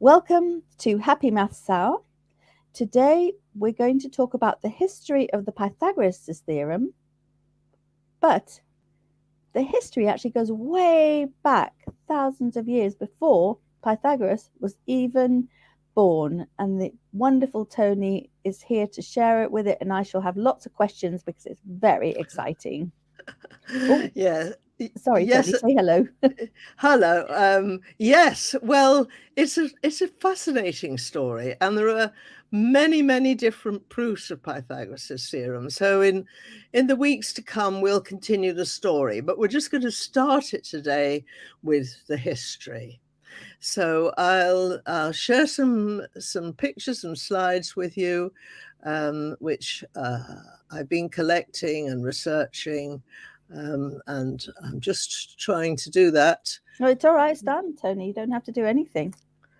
Welcome to Happy Maths Hour. Today we're going to talk about the history of the Pythagoras theorem, but the history actually goes way back, thousands of years before Pythagoras was even born. And the wonderful Tony is here to share it with it, and I shall have lots of questions because it's very exciting. Oh, Yeah. sorry, Tony, Yes. say hello. Hello. Yes. Well, it's a fascinating story, and there are many different proofs of Pythagoras' theorem. So in the weeks to come, we'll continue the story, but we're just going to start it today with the history. So I'll share some pictures and slides with you, which I've been collecting and researching. And I'm just trying to do that. Oh, it's all right, it's done, Tony. You don't have to do anything.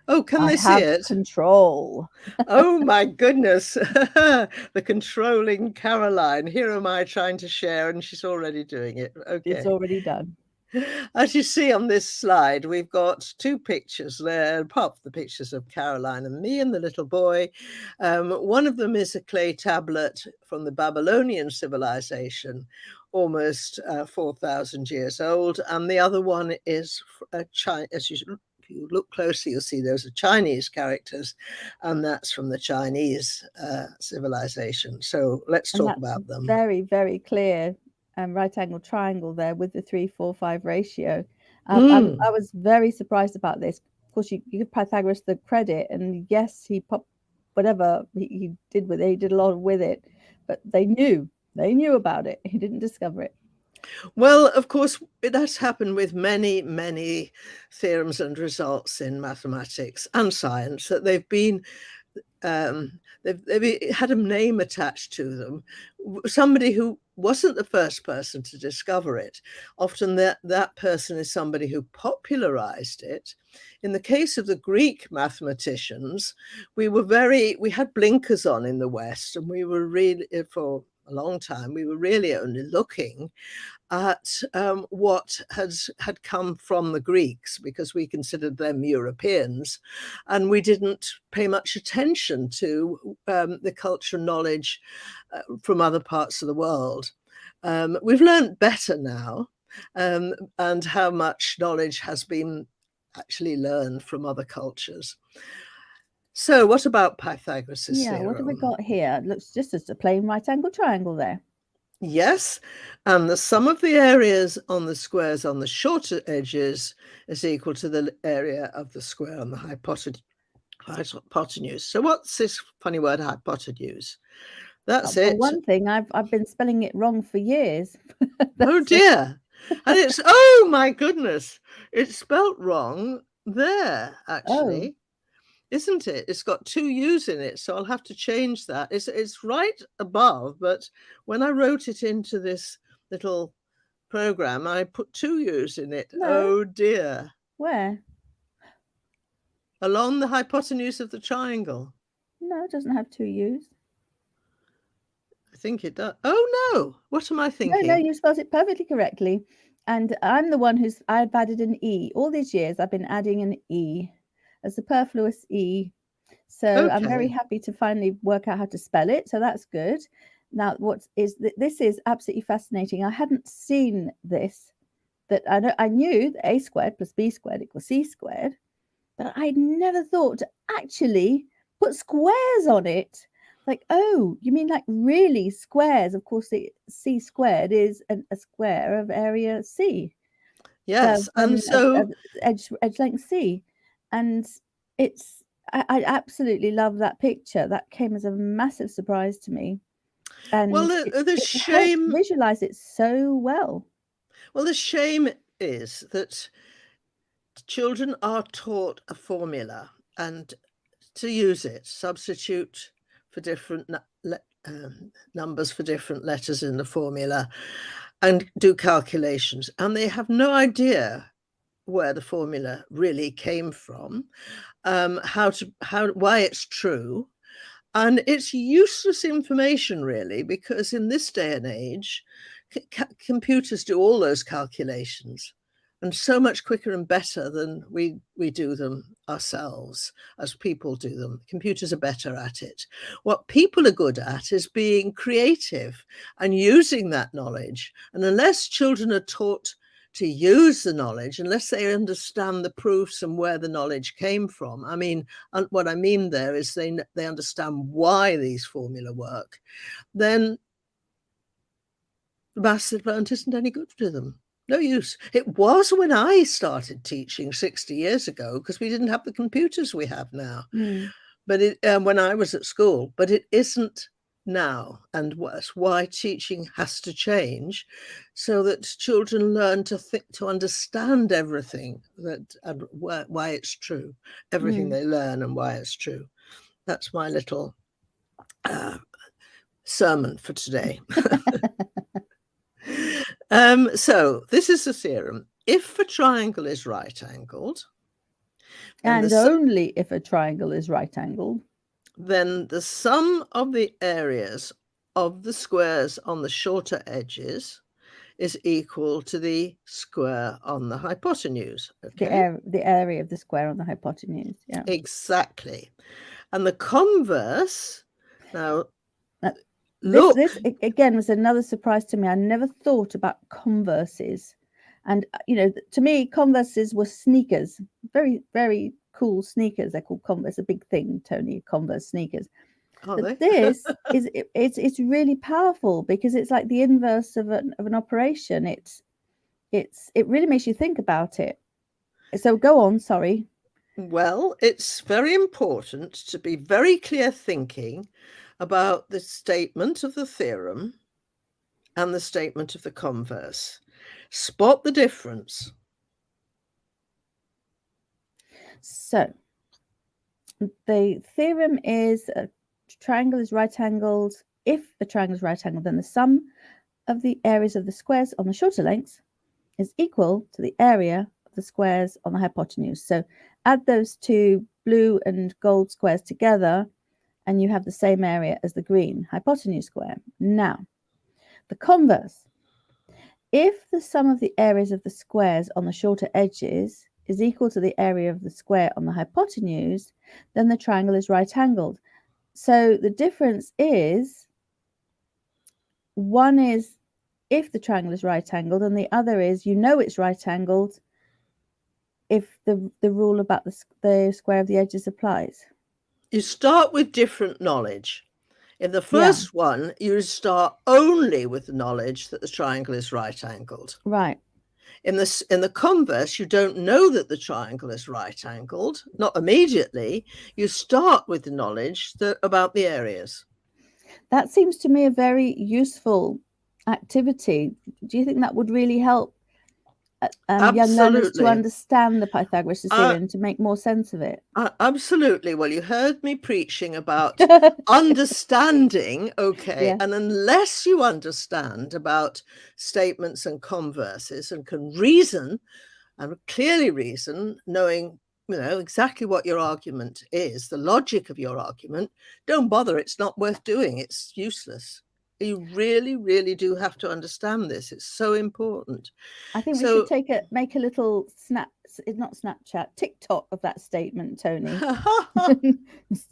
Oh, can I they see have it? control. Oh my goodness. The controlling Caroline. Here am I trying to share, and she's already doing it. It's Okay. already done. As you see on this slide, we've got two pictures there, apart from the pictures of Caroline and me and the little boy. One of them is a clay tablet from the Babylonian civilization, almost 4,000 years old. And the other one is as if you look closely, you'll see those are Chinese characters, and that's from the Chinese civilization. So let's And talk that's about them. very, very clear right angle triangle there with the 3-4-5 ratio. Mm. I was very surprised about this. Of course, you give Pythagoras the credit, and yes, he popped whatever he did with it, he did a lot with it, but they knew about it. He didn't discover it. Well, of course, that's happened with many theorems and results in mathematics and science, that they've had a name attached to them. Somebody who wasn't the first person to discover it. Often that person is somebody who popularized it. In the case of the Greek mathematicians, we had blinkers on in the West, and we were really, for a long time, we were really only looking at what had come from the Greeks, because we considered them Europeans, and we didn't pay much attention to the cultural knowledge from other parts of the world. We've learned better now, and how much knowledge has been actually learned from other cultures. So what about Pythagoras' Yeah, what have we theorem? got here? It looks just as a plain right angle triangle there. Yes, and the sum of the areas on the squares on the shorter edges is equal to the area of the square on the hypotenuse. So what's this funny word, hypotenuse? That's For it. one thing, I've been spelling it wrong for years. Oh That's dear. And it's, oh my goodness, it's spelt wrong there, oh, actually. Isn't it? It's got two U's in it, so I'll have to change that. It's right above, but when I wrote it into this little program, I put two U's in it. no, Oh dear. where? Along the hypotenuse of the triangle. No, it doesn't have two U's. I think it does. Oh no. What am I No, thinking? you spelled it perfectly correctly. And I'm the one I've added an E. All these years I've been adding an E, a superfluous E. So I'm very Okay. happy to finally work out how to spell it. So that's good. Now, this is absolutely fascinating. I hadn't seen this, that I knew that A squared plus B squared equals C squared, but I never thought to actually put squares on it. Like, oh, you mean like really squares? Of course, the C squared is a square of area C, Yes. And of so, edge length C, and it's I absolutely love that picture. That came as a massive surprise to me, well, and the it helps shame, visualize it so well. well, the shame is that children are taught a formula and to use it, substitute for different numbers for different letters in the formula, and do calculations. And they have no idea where the formula really came from, why it's true. And it's useless information, really, because in this day and age, computers do all those calculations. and so much quicker and better than we do them ourselves, as people do them. Computers are better at it. What people are good at is being creative and using that knowledge. And unless children are taught to use the knowledge, unless they understand the proofs and where the knowledge came from, I mean, what I mean there is they understand why these formula work, then the maths they've learned isn't any good to them. No use. It was when I started teaching 60 years ago, because we didn't have the computers we have now. But when I was at school, but it isn't now, and that's why teaching has to change, so that children learn to think, to understand everything and why it's true, everything they learn and why it's true. That's my little sermon for today. So this is the theorem. If a triangle is right-angled, and only if a triangle is right-angled, then the sum of the areas of the squares on the shorter edges is equal to the square on the hypotenuse. Okay? The area of the square on the hypotenuse. Yeah, exactly. And the converse, now look, this again was another surprise to me. I never thought about converses. And, you know, to me, converses were sneakers, very, very cool sneakers. They're called Converse, a big thing, Tony, Converse sneakers. But this is, it's really powerful, because it's like the inverse of an operation. It really makes you think about it. So go on, sorry. Well, it's very important to be very clear thinking about the statement of the theorem and the statement of the converse. Spot the difference. So the theorem is a triangle is right-angled. If a triangle is right-angled, then the sum of the areas of the squares on the shorter lengths is equal to the area of the squares on the hypotenuse. So add those two blue and gold squares together, and you have the same area as the green hypotenuse square. Now, the converse. If the sum of the areas of the squares on the shorter edges is equal to the area of the square on the hypotenuse, then the triangle is right-angled. So the difference is, one is if the triangle is right-angled, and the other is it's right-angled if the rule about the square of the edges applies. You start with different knowledge. In the first one, you start only with the knowledge that the triangle is right-angled. Right. In the converse, you don't know that the triangle is right-angled, not immediately. You start with the knowledge about the areas. That seems to me a very useful activity. Do you think that would really help young learners to understand the Pythagoras theorem, to make more sense of it? Absolutely. Well, you heard me preaching about understanding, okay, yeah. And unless you understand about statements and converses and can reason, and clearly reason, knowing, exactly what your argument is, the logic of your argument, don't bother. It's not worth doing. It's useless. You really, really do have to understand this. It's so important. I think we should make a little TikTok of that statement, Tony.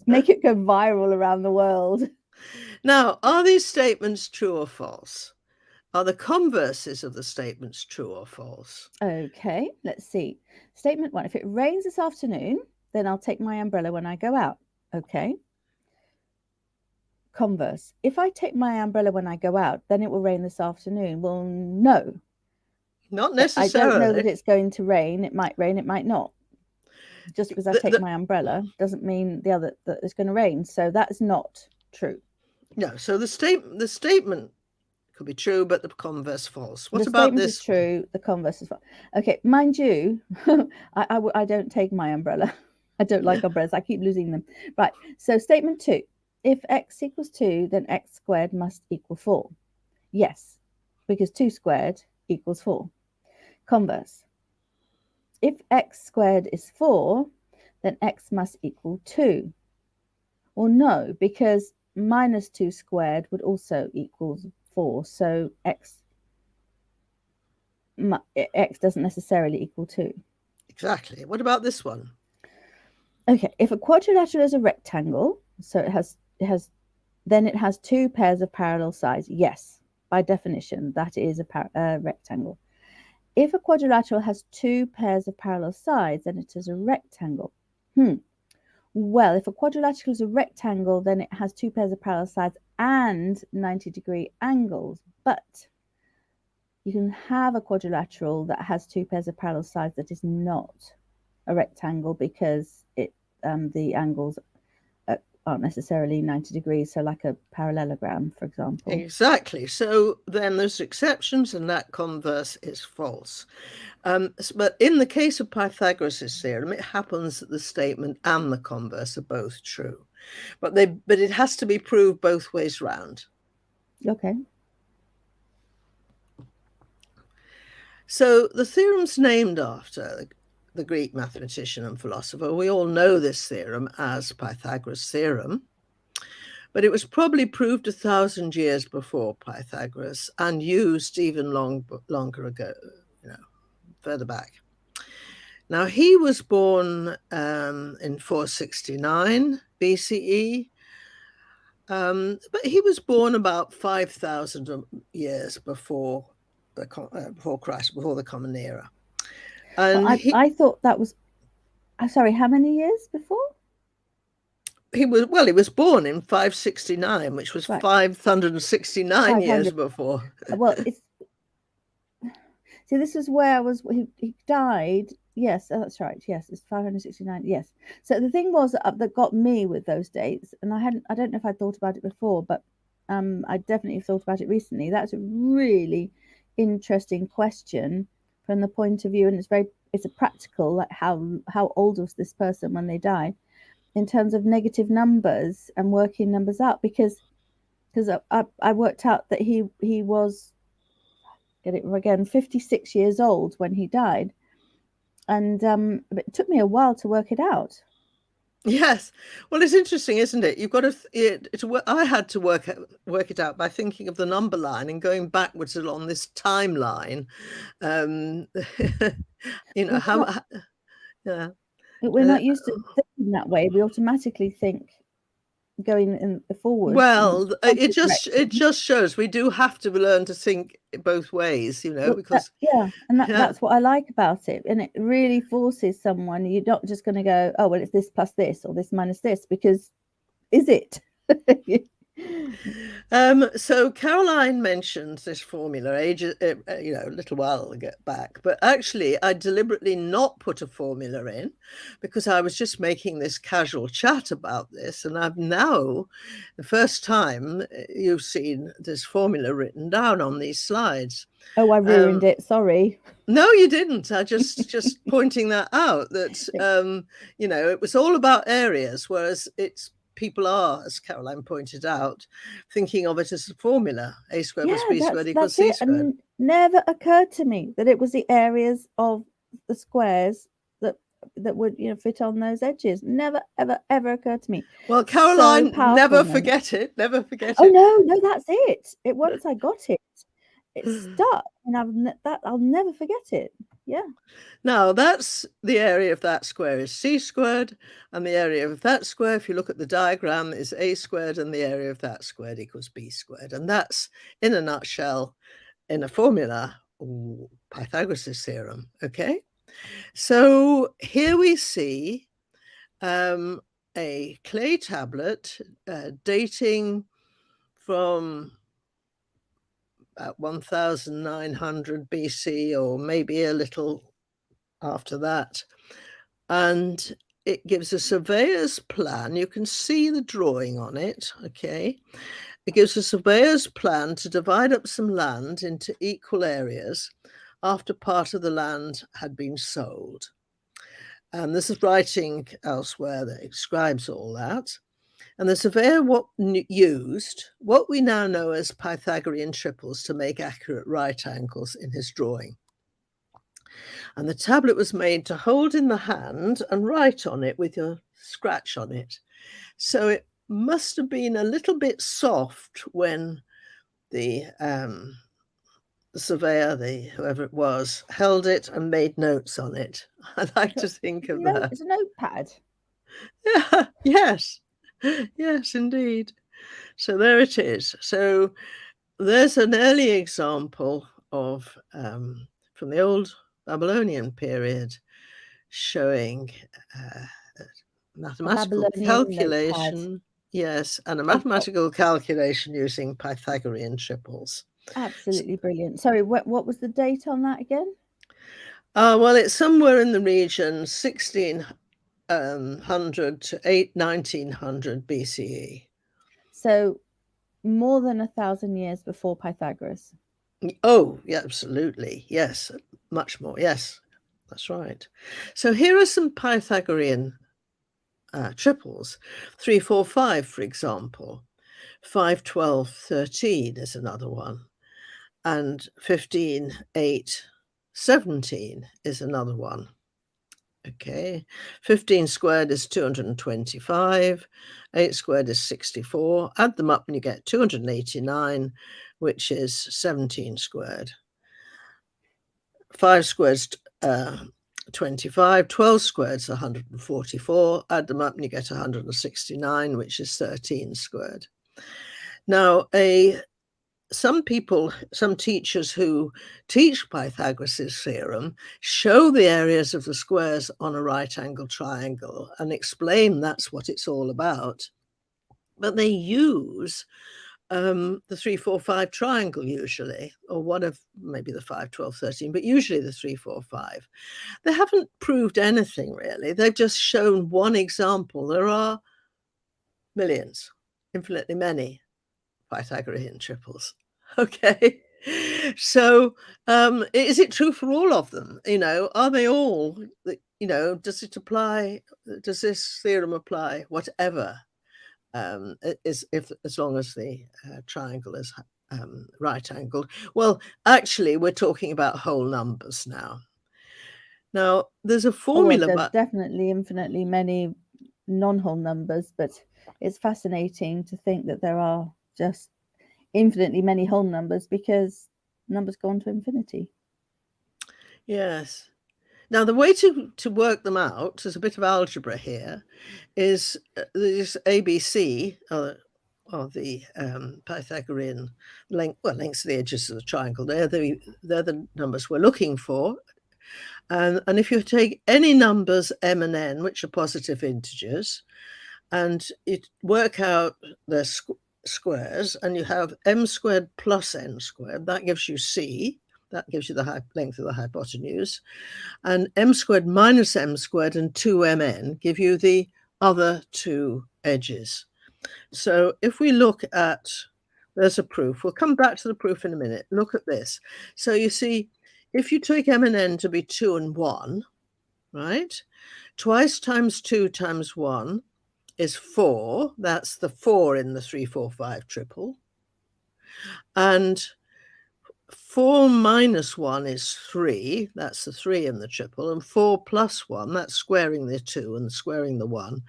Make it go viral around the world. Now, are these statements true or false? Are the converses of the statements true or false? Okay, let's see. Statement 1, if it rains this afternoon, then I'll take my umbrella when I go out. Okay. Converse, if I take my umbrella when I go out, then it will rain this afternoon. Well, no. Not necessarily. I don't know that it's going to rain. It might rain, it might not. Just because I take my umbrella doesn't mean that it's going to rain. So that's not true. No, so the statement could be true, but the converse false. What the about statement this? Is true, the converse is false. Okay, mind you, I don't take my umbrella. I don't like umbrellas. I keep losing them. Right, so statement 2. If x equals 2, then x squared must equal 4. Yes, because 2 squared equals 4. Converse. If x squared is 4, then x must equal 2. Or no, because minus 2 squared would also equal 4. So x x doesn't necessarily equal 2. Exactly. What about this one? Okay, if a quadrilateral is a rectangle, so it has then it has 2 pairs of parallel sides. Yes, by definition, that is a rectangle. If a quadrilateral has 2 pairs of parallel sides, then it is a rectangle. Well, if a quadrilateral is a rectangle, then it has 2 pairs of parallel sides and 90-degree angles. But you can have a quadrilateral that has 2 pairs of parallel sides that is not a rectangle because the angles aren't necessarily 90 degrees, so like a parallelogram, for example. Exactly. So then there's exceptions, and that converse is false. But in the case of Pythagoras' theorem, it happens that the statement and the converse are both true. But it has to be proved both ways round. Okay. So the theorem's named after the Greek mathematician and philosopher. We all know this theorem as Pythagoras' theorem, but it was probably proved 1,000 years before Pythagoras and used even longer ago, further back. Now, he was born in 469 BCE, but he was born about 5,000 years before Christ, before the Common Era. And well, I thought that was, sorry, how many years before? He was born in 569, which was right. 569 years before. Well, see, this is where he died. Yes, that's right. Yes, it's 569. Yes. So the thing was that got me with those dates, and I don't know if I thought about it before, but I definitely thought about it recently. That's a really interesting question from the point of view, and it's a practical, like how old was this person when they died, in terms of negative numbers and working numbers out, because I worked out that he was, get it again, 56 years old when he died, and it took me a while to work it out. Yes, well, it's interesting, isn't it? You've got to. I had to work it out by thinking of the number line and going backwards along this timeline. Yeah. We're not used to thinking that way. We automatically think going in forward. Well, it just shows we do have to learn to think both ways, because that's what I like about it, and it really forces someone. You're not just going to go, oh well, it's this plus this or this minus this, because is it? So Caroline mentioned this formula a little while back, but actually I deliberately not put a formula in because I was just making this casual chat about this, and I've now, the first time you've seen this formula written down on these slides. Oh, I ruined it. Sorry. No, you didn't. I just pointing that out, that it was all about areas, whereas people are, as Caroline pointed out, thinking of it as a formula: a squared plus b squared equals c squared. And never occurred to me that it was the areas of the squares that would fit on those edges. Never ever occurred to me. Well, Caroline, never forget it. Never forget it. Oh no, that's it. Once I got it, it stuck, and I'll never forget it. Yeah. Now that's the area of that square is c squared, and the area of that square, if you look at the diagram, is a squared, and the area of that squared equals b squared. And that's, in a nutshell, in a formula, Pythagoras' theorem. Okay, so here we see a clay tablet dating from about 1900 BC, or maybe a little after that, and it gives a surveyor's plan. You can see the drawing on it. Okay, it gives a surveyor's plan to divide up some land into equal areas after part of the land had been sold. And this is writing elsewhere that describes all that. And the surveyor used what we now know as Pythagorean triples to make accurate right angles in his drawing. And the tablet was made to hold in the hand and write on it with your scratch on it. So it must have been a little bit soft when the surveyor, whoever it was, held it and made notes on it. I like to think of that. It's a notepad. Yeah, yes, yes, indeed. So there it is. So there's an early example of from the old Babylonian period showing mathematical Babylonian notepad. calculation, yes, and a Oh, mathematical calculation using Pythagorean triples. absolutely brilliant. Sorry, what was the date on that again? Well, it's somewhere in the region 1600 to 1900 BCE. So more than 1,000 years before Pythagoras. Oh, yeah, absolutely. Yes, much more. Yes, that's right. So here are some Pythagorean triples. 3, 4, 5, for example. 5, 12, 13 is another one. And 15, 8, 17 is another one. Okay, 15 squared is 225, 8 squared is 64. Add them up and you get 289, which is 17 squared. 5 squared is 25, 12 squared is 144. Add them up and you get 169, which is 13 squared. Now, some teachers who teach Pythagoras' theorem show the areas of the squares on a right angle triangle and explain that's what it's all about. But they use the 3, 4, 5 triangle usually, or one of maybe the 5, 12, 13, but usually the 3, 4, 5. They haven't proved anything really. They've just shown one example. There are millions, infinitely many Pythagorean triples. Okay. So is it true for all of them? Are they all, does it apply? Does this theorem apply? Whatever as long as the triangle is right angled. Well, actually, we're talking about whole numbers now. Now, there's a formula. There's definitely infinitely many non-whole numbers, but it's fascinating to think that there are just infinitely many whole numbers because numbers go on to infinity. Yes. Now, the way to work them out, there's a bit of algebra here, is this ABC, or the Pythagorean lengths of the edges of the triangle. They're the numbers we're looking for. And if you take any numbers m and n, which are positive integers, and you work out the squares, and you have m squared plus n squared, that gives you c. That gives you the length of the hypotenuse. And m squared minus m squared and 2mn give you the other two edges. So if we look at, there's a proof. We'll come back to the proof in a minute. Look at this. So you see, if you take m and n to be 2 and 1, right? Twice times 2 times 1 is 4. That's the 4 in the 3, 4, 5 triple. And 4 minus 1 is 3. That's the 3 in the triple. And 4 plus 1, that's squaring the 2 and squaring the 1.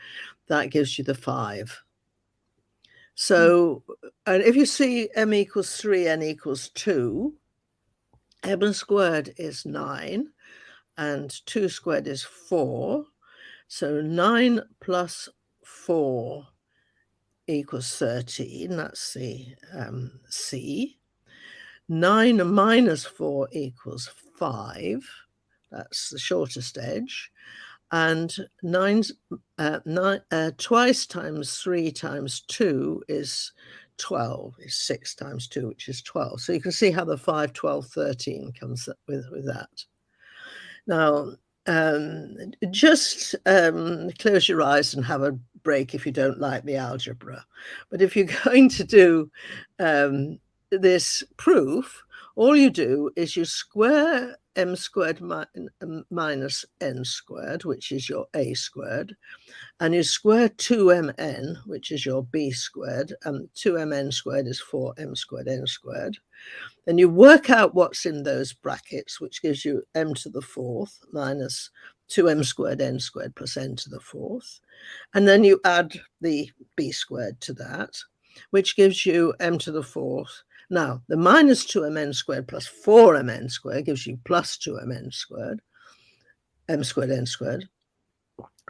That gives you the 5. So, and if you see m equals 3, n equals 2, m squared is 9 and 2 squared is 4. So 9 plus 4 equals 13. That's the C. 9 minus 4 equals 5. That's the shortest edge. And twice times 3 times 2 is 12, is 6 times 2, which is 12. So you can see how the 5, 12, 13 comes up with that. Now, just close your eyes and have a break if you don't like the algebra. But if you're going to do this proof, all you do is you square m squared minus n squared, which is your a squared, and you square 2mn, which is your b squared, and 2mn squared is 4m squared n squared. Then you work out what's in those brackets, which gives you m to the 4th minus 2m squared n squared plus n to the 4th. And then you add the b squared to that, which gives you m to the 4th Now, the minus 2mn squared plus 4mn squared gives you plus 2mn squared, m squared n squared.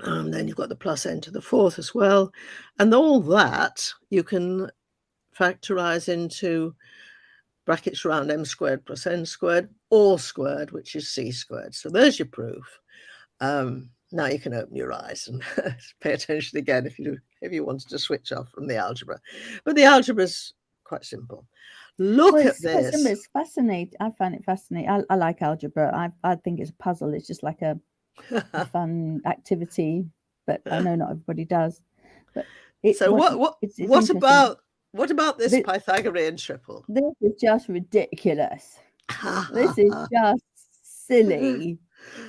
Then you've got the plus n to the fourth as well. And all that you can factorize into brackets around m squared plus n squared, all squared, which is c squared. So there's your proof. Now you can open your eyes and pay attention again if you wanted to switch off from the algebra. But the algebra is quite simple. Look at this. It's fascinating. I find it fascinating. I like algebra. I think it's a puzzle. It's just like a fun activity, but I know not everybody does. But what about this Pythagorean triple? This is just ridiculous. This is just silly.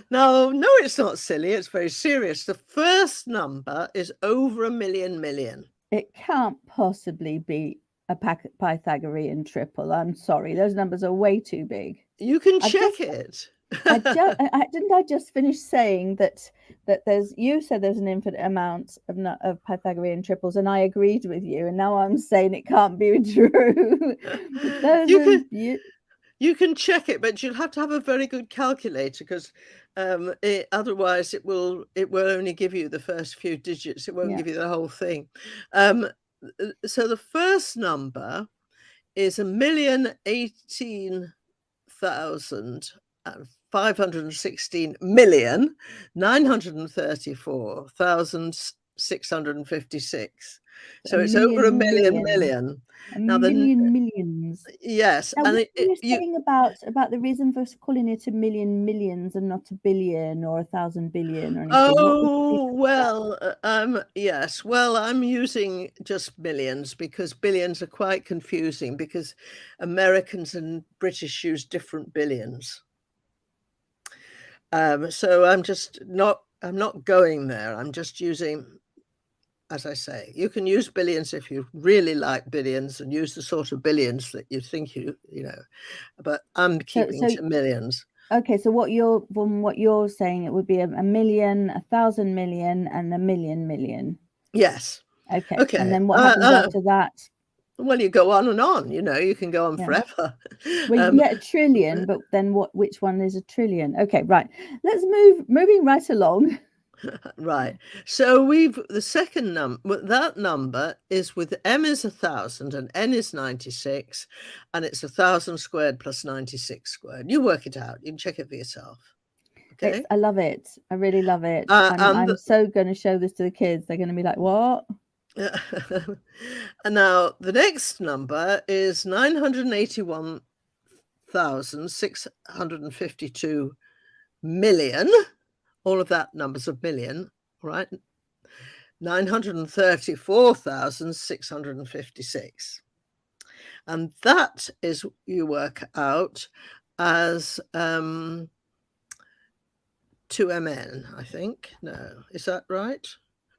No, it's not silly. It's very serious. The first number is over 1,000,000 million. It can't possibly be a Pythagorean triple. I'm sorry. Those numbers are way too big. You can check it. Didn't I just finish saying that you said there's an infinite amount of Pythagorean triples, and I agreed with you, and now I'm saying it can't be true. You can check it, but you'll have to have a very good calculator, because otherwise it will only give you the first few digits. It won't give you the whole thing. So the first number is 1,018,516,934,656. So it's over 1,000,000 million. Millions. Yes. Now, and you're saying about the reason for calling it a million millions and not a billion or 1,000 billion or anything. Oh, well, yes. Well, I'm using just millions because billions are quite confusing, because Americans and British use different billions. So I'm not going there. I'm just using, as I say, you can use billions if you really like billions and use the sort of billions that you think you know, but I'm keeping to millions. Okay, so what you're saying, it would be a million, 1,000 million, and a million million. Yes. Okay. And then what happens after that? Well, you go on and on. You can go on forever. Well, you get a trillion, but then which one is a trillion? Okay, right. Let's moving right along. Right. So the second number, that number is with m is 1,000 and n is 96, and it's 1,000 squared plus 96 squared. You work it out. You can check it for yourself. Okay. I love it. I really love it. I'm so going to show this to the kids. They're going to be like, what? And now the next number is 981,652 million. All of that numbers of million, right? 934,656. And that is, you work out as 2mn, I think. No, is that right?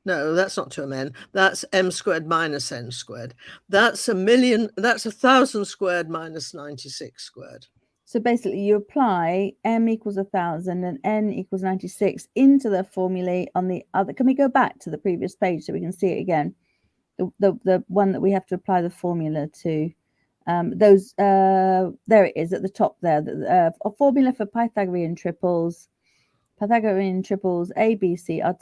No, that's not 2mn. That's m squared minus n squared. That's 1,000 squared minus 96 squared. So basically you apply m equals 1,000 and n equals 96 into the formulae on the other. Can we go back to the previous page so we can see it again? The one that we have to apply the formula to. There it is at the top there. A formula for Pythagorean triples. Pythagorean triples A, B, C are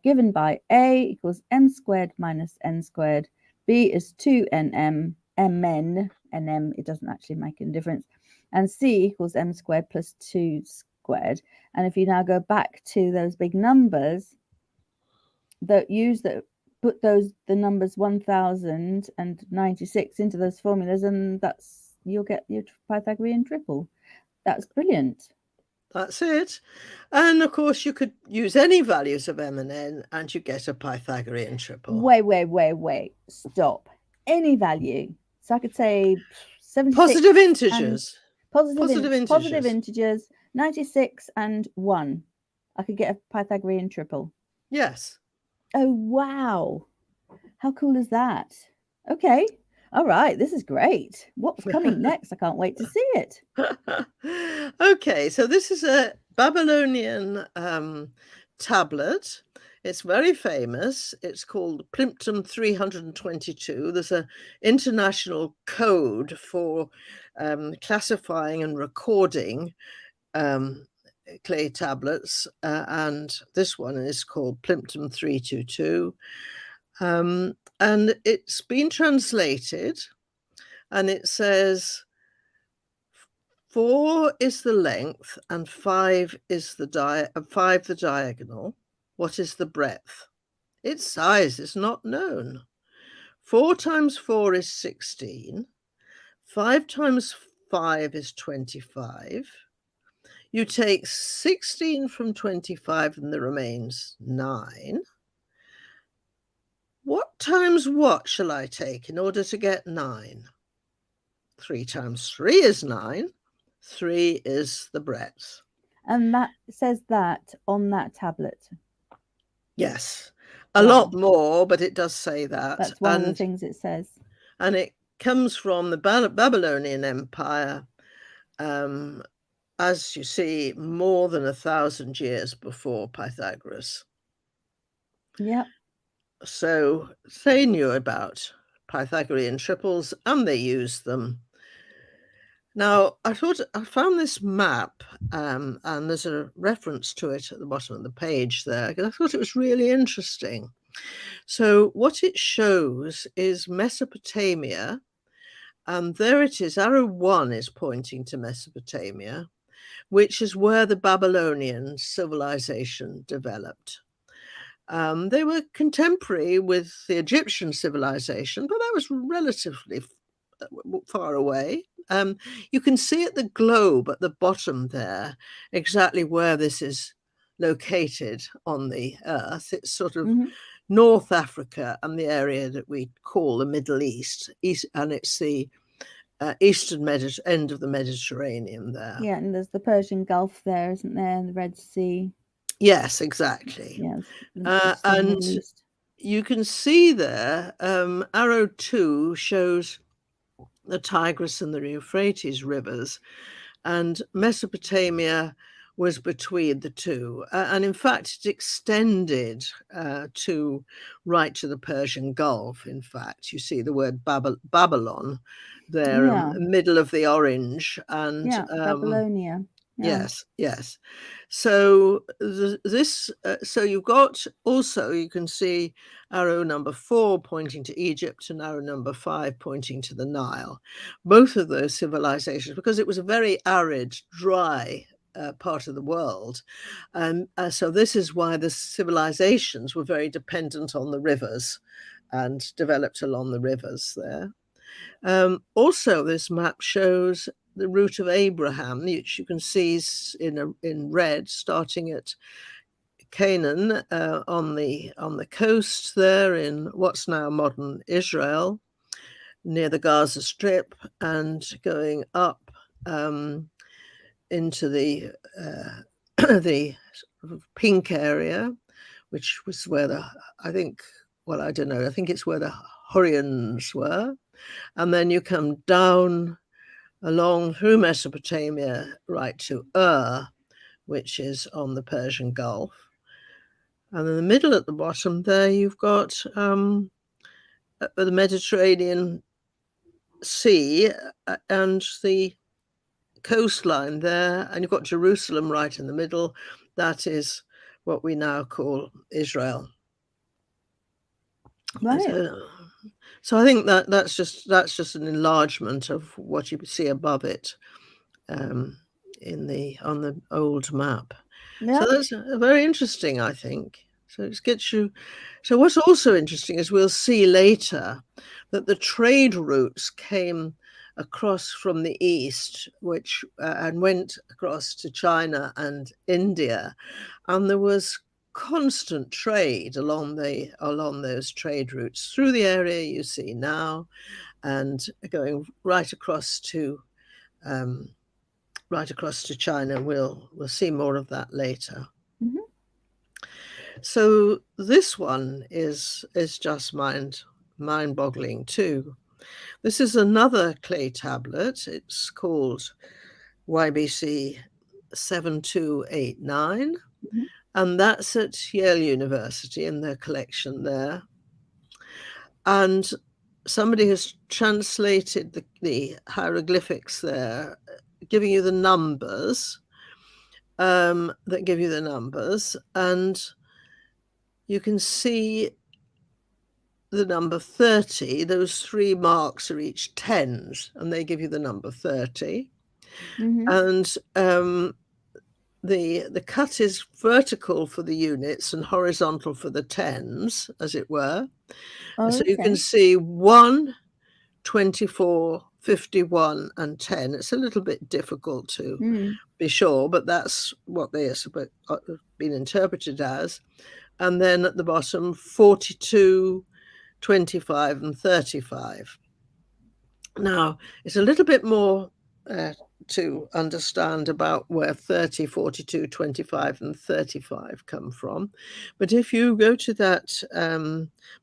given by A equals m squared minus n squared. B is 2nm, mn, nm, it doesn't actually make any difference. And C equals m squared plus 2 squared. And if you now go back to those big numbers, put the numbers 1,096 into those formulas, and you'll get your Pythagorean triple. That's brilliant. That's it. And of course, you could use any values of m and n, and you get a Pythagorean triple. Wait. Stop. Any value. So I could say 76. Positive integers. Positive integers, 96 and 1. I could get a Pythagorean triple. Yes. Oh, wow. How cool is that? Okay. All right. This is great. What's coming next? I can't wait to see it. Okay. So this is a Babylonian tablet. It's very famous. It's called Plimpton 322. There's an international code for classifying and recording clay tablets, and this one is called Plimpton 322. And it's been translated, and it says 4 is the length and 5 is the diagonal. What is the breadth? Its size is not known. 4 times 4 is 16. 5 times 5 is 25. You take 16 from 25 and there remains 9. What times what shall I take in order to get 9? 3 times 3 is 9. 3 is the breadth. And that says that on that tablet. Yes. A lot more, but it does say that. That's one of the things it says. And it comes from the Babylonian Empire, as you see, more than 1,000 years before Pythagoras. Yep. So they knew about Pythagorean triples and they used them. Now, I found this map, and there's a reference to it at the bottom of the page there, because I thought it was really interesting. So what it shows is Mesopotamia, and there it is. Arrow 1 is pointing to Mesopotamia, which is where the Babylonian civilization developed. They were contemporary with the Egyptian civilization, but that was relatively far away. You can see at the globe at the bottom there exactly where this is located on the earth. It's sort of North Africa and the area that we call the Middle East, and it's the eastern end of the Mediterranean there. Yeah, and there's the Persian Gulf there, isn't there, and the Red Sea. Yes, exactly. Yes, and you can see there, arrow 2 shows the Tigris and the Euphrates rivers, and Mesopotamia was between the two. And in fact, it extended right to the Persian Gulf. In fact, you see the word Babylon there, in the middle of the orange. And Babylonia. Yes. So so you've got also, you can see arrow number 4 pointing to Egypt and arrow number 5 pointing to the Nile. Both of those civilizations, because it was a very arid, dry part of the world. So this is why the civilizations were very dependent on the rivers and developed along the rivers there. Also, this map shows the route of Abraham, which you can see in red, starting at Canaan on the coast there in what's now modern Israel, near the Gaza Strip, and going up into the the sort of pink area, which was where I think it's where the Hurrians were, and then you come down along through Mesopotamia right to which is on the Persian Gulf. And in the middle at the bottom there, you've got the Mediterranean Sea and the coastline there, and you've got Jerusalem right in the middle. That is what we now call Israel. Right. So I think that's just an enlargement of what you see above it on the old map. Yep. So that's very interesting, I think. So it gets you. So what's also interesting is we'll see later that the trade routes came across from the east, which and went across to China and India, and there was constant trade along those trade routes through the area you see now, and going right across to China. We'll see more of that later. So this one is just mind-boggling too. This is another clay tablet. It's called YBC 7289. and that's at Yale University in their collection there. And somebody has translated the hieroglyphics there, giving you the numbers, that give you the numbers, and you can see the number 30. Those 3 marks are each tens, and they give you the number 30. Mm-hmm. And the cut is vertical for the units and horizontal for the tens, as it were. Oh, So you can okay. see 1, 24, 51, and 10. It's a little bit difficult to Mm. be sure, but that's what they have been interpreted as. And then at the bottom, 42, 25, and 35. Now, it's a little bit more to understand about where 30, 42, 25, and 35 come from. But if you go to that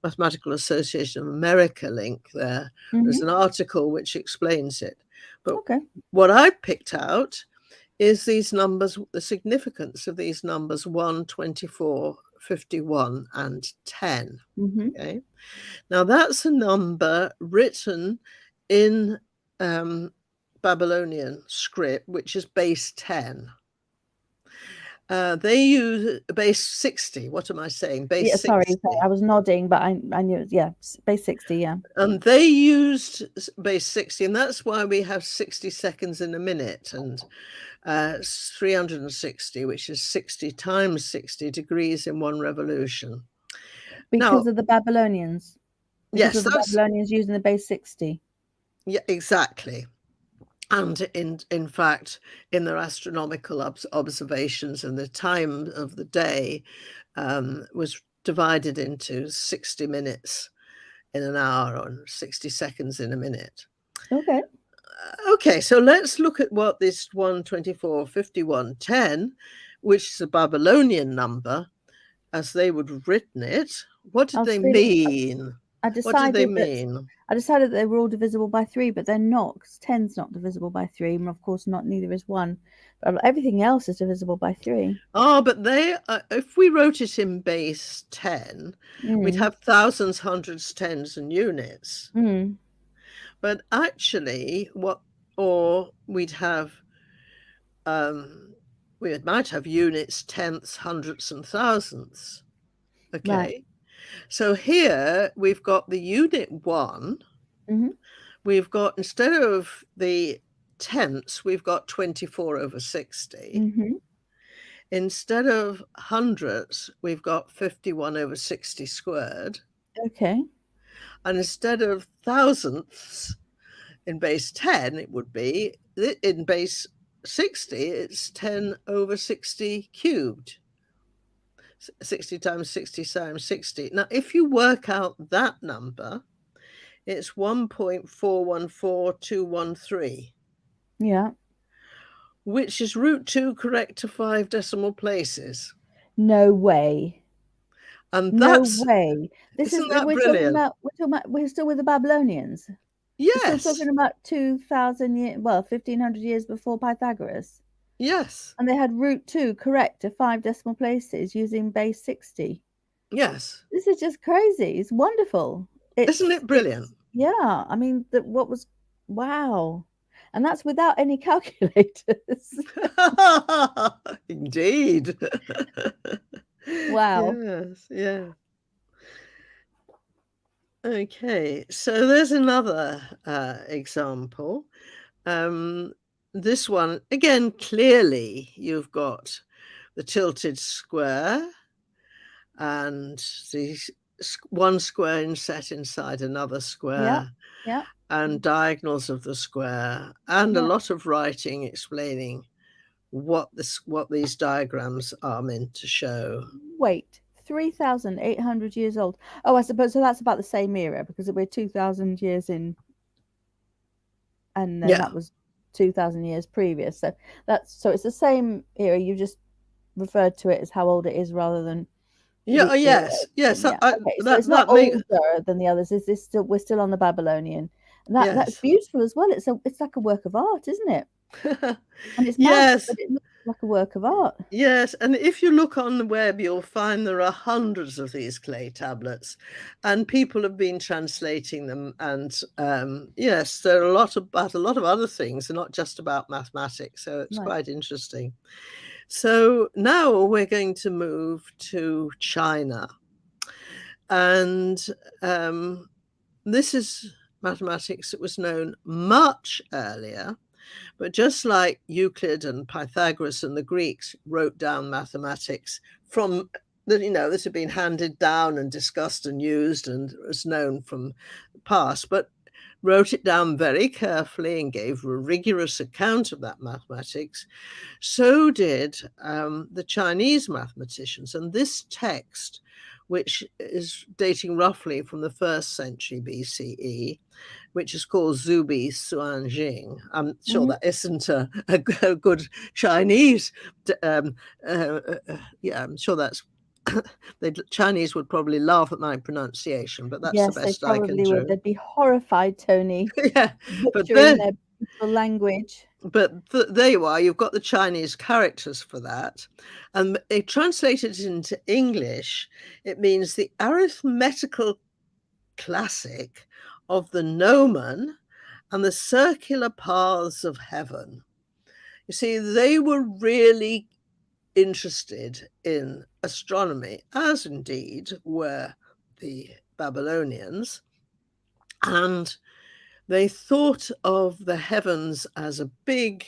Mathematical Association of America link there, there's Mm-hmm. an article which explains it. But Okay. what I've picked out is these numbers, the significance of these numbers 1, 24, 51, and 10. Mm-hmm. Okay. Now that's a number written in Babylonian script, which is base 10. They use base 60. What am I saying? Base Yeah, 60. sorry, I was nodding, but I knew it. Yeah, base 60. Yeah. And they used base 60, and that's why we have 60 seconds in a minute, and 360, which is 60 times 60 degrees in one revolution. Because Now, of the Babylonians. Because yes, of the that's Babylonians using the base 60. yeah, exactly. And in fact, in their astronomical observations, and the time of the day was divided into 60 minutes in an hour, or 60 seconds in a minute. Okay. Okay, so let's look at what this 1, 24, 51, 10, which is a Babylonian number, as they would have written it. What did they mean? What did they mean? I decided that they were all divisible by 3, but they're not, because 10's not divisible by 3, and of course neither is 1. But everything else is divisible by 3. Oh, but they, if we wrote it in base 10, we'd have thousands, hundreds, tens, and units. Mm. But actually, we'd have, we might have units, tenths, hundreds, and thousands. Okay. Right. So here we've got the unit 1. Mm-hmm. We've got, instead of the tenths, we've got 24 over 60. Mm-hmm. Instead of hundreds, we've got 51 over 60 squared. Okay. And instead of thousandths in base 10, it would be, in base 60, it's 10 over 60 cubed. 60 times 60 times 60. Now, if you work out that number, it's 1.414213. Yeah. Which is root 2 correct to 5 decimal places. No way. And no way. Isn't that brilliant? We're still with the Babylonians. Yes. We're still talking about 2,000 years, 1,500 years before Pythagoras. Yes. And they had root 2 correct to 5 decimal places using base 60. Yes. This is just crazy. It's wonderful. Isn't it brilliant? Yeah. I mean, wow. And that's without any calculators. Indeed. Wow. Yes, yeah. Okay, so there's another example. This one, again, clearly you've got the tilted square and the one square set inside another square. Yeah. And diagonals of the square, and a lot of writing explaining what these diagrams are meant to show. Wait, 3,800 years old. Oh, I suppose so. That's about the same era, because we're 2,000 years in, and then that was 2,000 years previous. So it's the same era. You just referred to it as how old it is rather than. Yeah. Yes. Yes. Yeah. Okay. So it's not older than the others. Is this still? We're still on the Babylonian. And that's beautiful as well. It's like a work of art, isn't it? And it's math, but like a work of art. Yes, and if you look on the web, you'll find there are hundreds of these clay tablets, and people have been translating them. And yes, there are a lot about a lot of other things, and not just about mathematics. So it's Right. quite interesting. So now we're going to move to China, and this is mathematics that was known much earlier. But just like Euclid and Pythagoras and the Greeks wrote down mathematics from that, this had been handed down and discussed and used and was known from the past, but wrote it down very carefully and gave a rigorous account of that mathematics, so did the Chinese mathematicians. And this text, which is dating roughly from the 1st century BCE, which is called Zubi Suanjing. I'm sure that isn't a good Chinese. Yeah, I'm sure that's the Chinese would probably laugh at my pronunciation, but that's the Yes, they best I can probably would. do. They'd be horrified, Tony, Yeah, but butchering their beautiful language. there you are. You've got the Chinese characters for that, and they translated it into English. It means the arithmetical classic of the gnomon and the circular paths of heaven. You see, they were really interested in astronomy, as indeed were the Babylonians, and they thought of the heavens as a big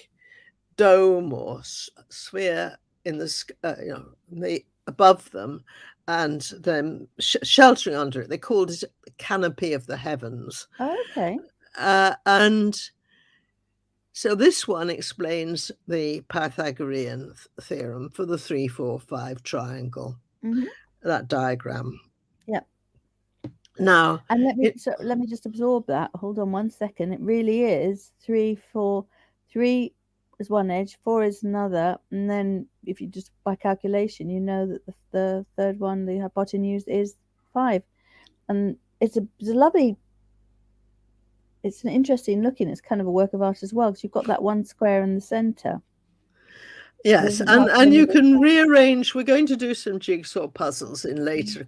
dome or sphere in the above them, and then sheltering under it. They called it the canopy of the heavens. Okay. And so this one explains the Pythagorean theorem for the 3, 4, 5 triangle, that diagram. Yeah. Now, And let me just absorb that. Hold on one second. It really is 3, 4. 3 is one edge, 4 is another, and then if you just by calculation, you know that the third one, the hypotenuse, is 5. And it's a lovely. It's an interesting looking. It's kind of a work of art as well, because you've got that one square in the center. Yes, and you can rearrange. We're going to do some jigsaw puzzles in later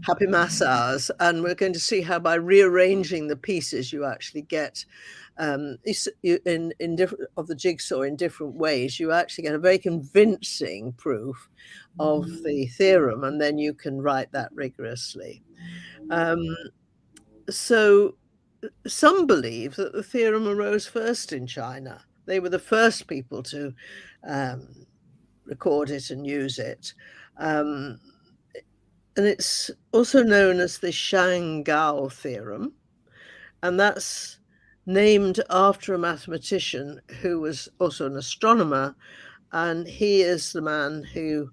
Happy Maths hours, and we're going to see how by rearranging the pieces you actually get in different of the jigsaw in different ways. You actually get a very convincing proof of the theorem, and then you can write that rigorously. So some believe that the theorem arose first in China. They were the first people to record it and use it. And it's also known as the Shang-Gao theorem. And that's named after a mathematician who was also an astronomer. And he is the man who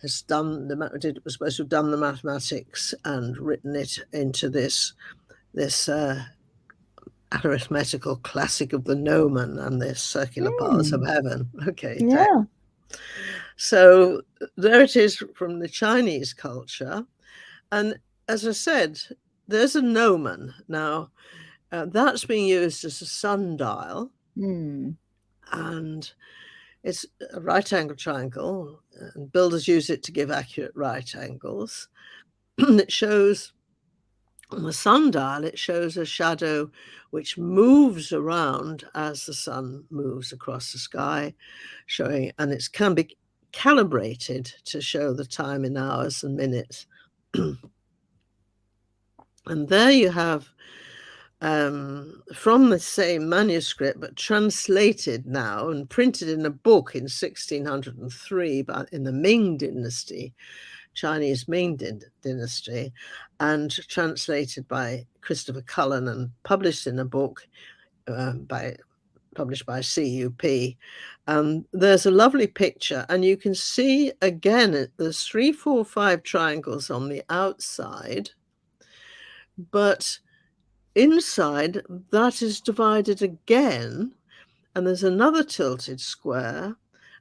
was supposed to have done the mathematics and written it into this arithmetical classic of the gnomon and the circular paths of heaven. Okay. Yeah. So there it is from the Chinese culture. And as I said, there's a gnomon. Now, that's being used as a sundial. And it's a right angle triangle. And builders use it to give accurate right angles. It shows on the sundial, it shows a shadow which moves around as the sun moves across the sky, and it can be calibrated to show the time in hours and minutes. And there you have, from the same manuscript, but translated now and printed in a book in 1603 in the Ming Dynasty, Chinese Ming Dynasty, and translated by Christopher Cullen and published in a book published by CUP. There's a lovely picture, and you can see again there's 3, 4, 5 triangles on the outside, but inside that is divided again, and there's another tilted square,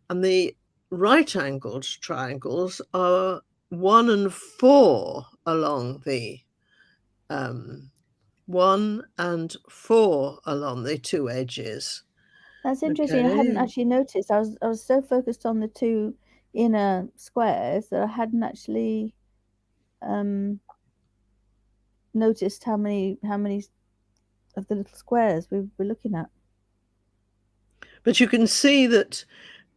and the right-angled triangles are 1 and 4 along the 1 and 4 along the two edges. That's interesting. I hadn't Okay. actually noticed. I was so focused on the two inner squares that I hadn't actually um, noticed how many of the little squares we were looking at. But you can see that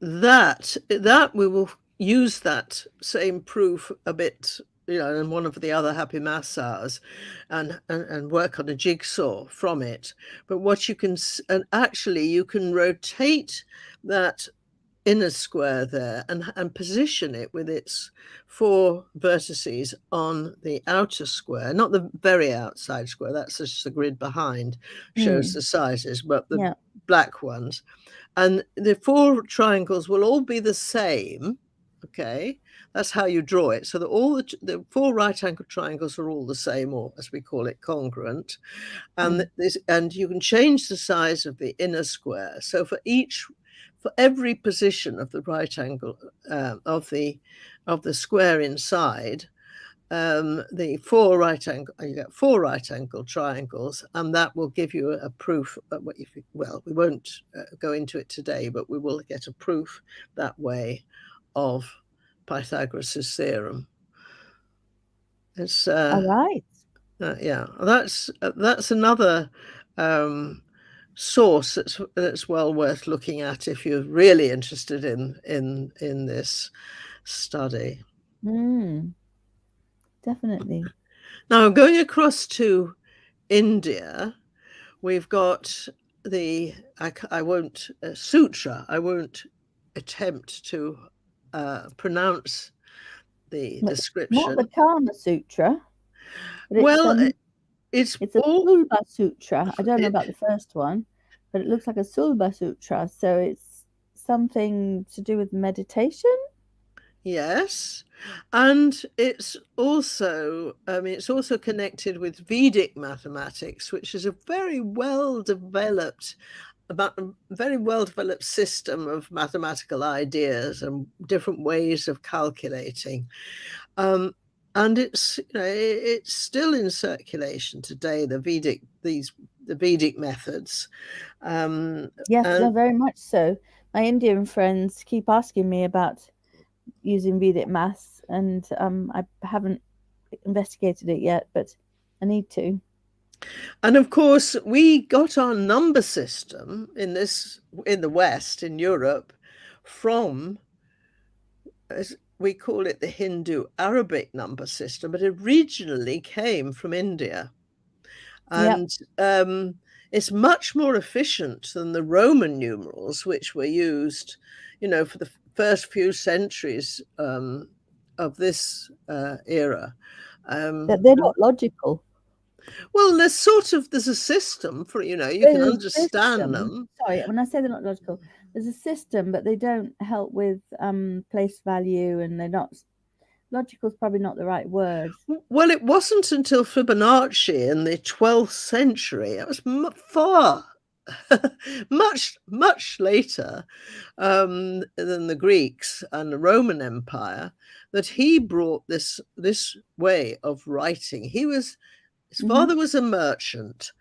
we will use that same proof a bit, in one of the other happy maths hours, and work on a jigsaw from it. But what you can, and actually you can rotate that inner square there and position it with its 4 vertices on the outer square, not the very outside square, that's just the grid behind, shows the sizes, but the Yeah. black ones. And the 4 triangles will all be the same. Okay, that's how you draw it. So that all the 4 right-angled triangles are all the same, or as we call it, congruent. And and you can change the size of the inner square. So for every position of the right angle of the square inside, the 4 right angle, you get 4 right angle triangles, and that will give you a proof. Well, we won't go into it today, but we will get a proof that way of Pythagoras' theorem. It's All right. yeah, that's another source that's well worth looking at if you're really interested in this study. Definitely. Now, going across to India, we've got I won't sutra. I won't attempt to pronounce the Not the description. Kama Sutra, but Well, it's it's a all Sulba Sutra. I don't know it, about the first one, but it looks like a Sulba Sutra. So it's something to do with meditation. yes, and it's also connected with Vedic mathematics, which is a very well developed system of mathematical ideas and different ways of calculating. And it's still in circulation today. The Vedic methods. Yes, no, And very much so. My Indian friends keep asking me about using Vedic maths, and I haven't investigated it yet, but I need to. And of course, we got our number system in the West, in Europe, from, as we call it, the Hindu Arabic number system, but originally came from India. Yep. And it's much more efficient than the Roman numerals, which were used, for the first few centuries of this era. They're not logical. Well, there's a system for, you can There's a understand system. them. Sorry, when I say they're not logical, there's a system, but they don't help with place value, and they're not logical is probably not the right word. Well, it wasn't until Fibonacci in the 12th century, it was far, much later than the Greeks and the Roman Empire, that he brought this way of writing. His father was a merchant,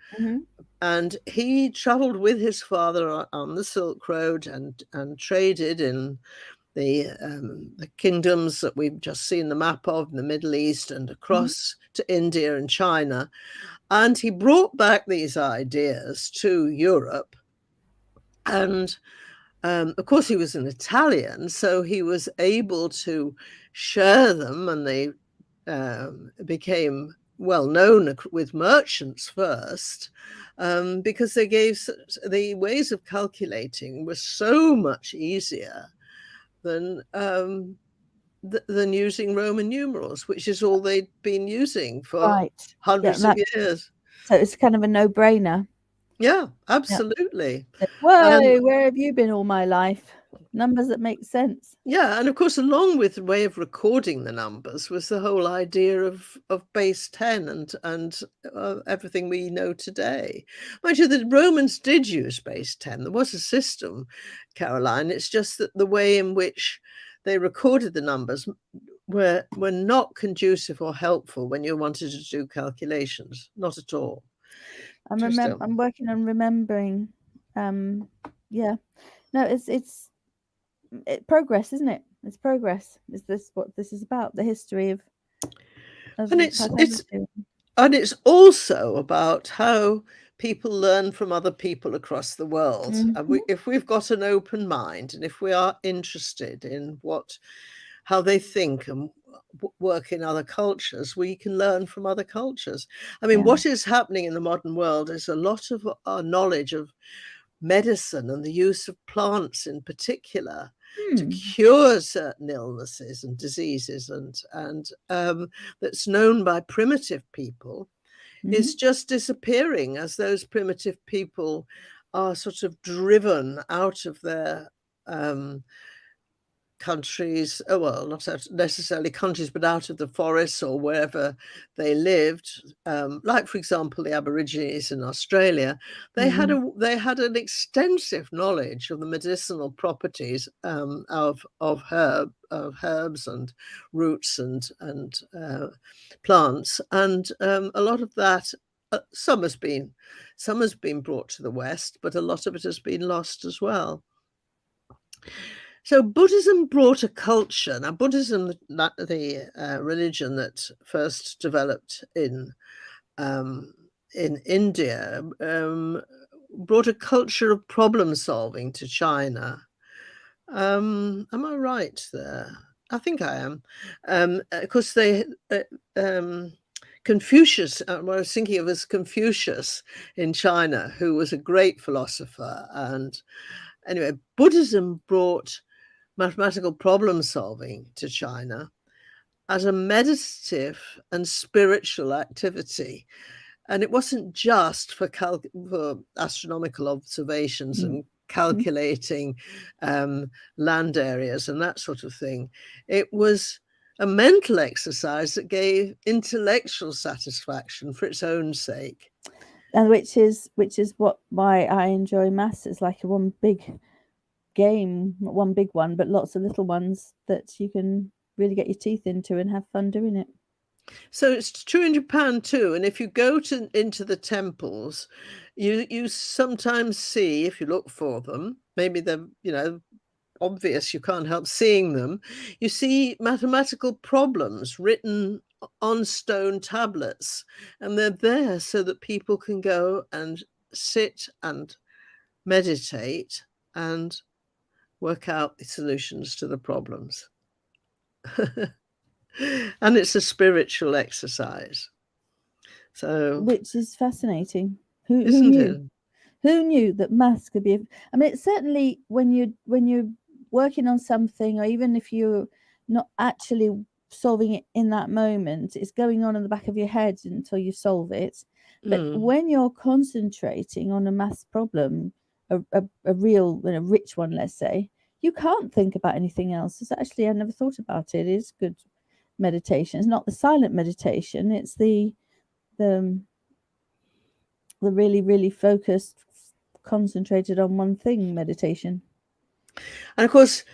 and he traveled with his father on the Silk Road and traded in the kingdoms that we've just seen the map of in the Middle East and across to India and China. And he brought back these ideas to Europe. And of course, he was an Italian, so he was able to share them, and they became well known with merchants first, because the ways of calculating were so much easier than using Roman numerals, which is all they'd been using for Right. hundreds of years. So it's kind of a no-brainer. Yeah, absolutely. Whoa, where have you been all my life? Numbers that make sense. Yeah, and of course, along with the way of recording the numbers was the whole idea of base 10 and everything we know today. Mind you, the Romans did use base 10. There was a system, Caroline. It's just that the way in which they recorded the numbers were not conducive or helpful when you wanted to do calculations. Not at all. I'm working on remembering Yeah. No, it's progress, isn't it? It's progress. Is this what this is about? The history of And the Pythagoras theorem. it's also about how people learn from other people across the world. And Mm-hmm. if we've got an open mind, and if we are interested in how they think and work in other cultures, we can learn from other cultures. I mean, Yeah. what is happening in the modern world is a lot of our knowledge of medicine and the use of plants in particular to Hmm. cure certain illnesses and diseases, and that's known by primitive people, Mm-hmm. is just disappearing as those primitive people are sort of driven out of their countries, well, not necessarily countries, but out of the forests or wherever they lived. Like, for example, the Aborigines in Australia, they had Mm-hmm. an extensive knowledge of the medicinal properties of herbs and roots and plants, and a lot of that. Some has been brought to the West, but a lot of it has been lost as well. So Buddhism brought a culture. Now, Buddhism, the religion that first developed in India, brought a culture of problem solving to China. Am I right there? I think I am. Of course, Confucius, what I was thinking of as Confucius in China, who was a great philosopher. And anyway, Buddhism brought mathematical problem solving to China as a meditative and spiritual activity. And it wasn't just for astronomical observations and Mm-hmm. calculating land areas and that sort of thing. It was a mental exercise that gave intellectual satisfaction for its own sake. And which is why I enjoy maths. It's like a one big game, not one big one, but lots of little ones that you can really get your teeth into and have fun doing it. So it's true in Japan too. And if you go into the temples, you sometimes see, if you look for them, maybe they're, obvious, you can't help seeing them. You see mathematical problems written on stone tablets, and they're there so that people can go and sit and meditate and work out the solutions to the problems. And it's a spiritual exercise. So, Which is fascinating. Who isn't knew? it? Who knew that maths could be? I mean, it's certainly when you're working on something, or even if you're not actually solving it in that moment, it's going on in the back of your head until you solve it. But Mm. when you're concentrating on a maths problem, a real, rich one, let's say, you can't think about anything else. It's actually, I never thought about it. It's good meditation. It's not the silent meditation. It's the really focused, concentrated on one thing meditation. And of course,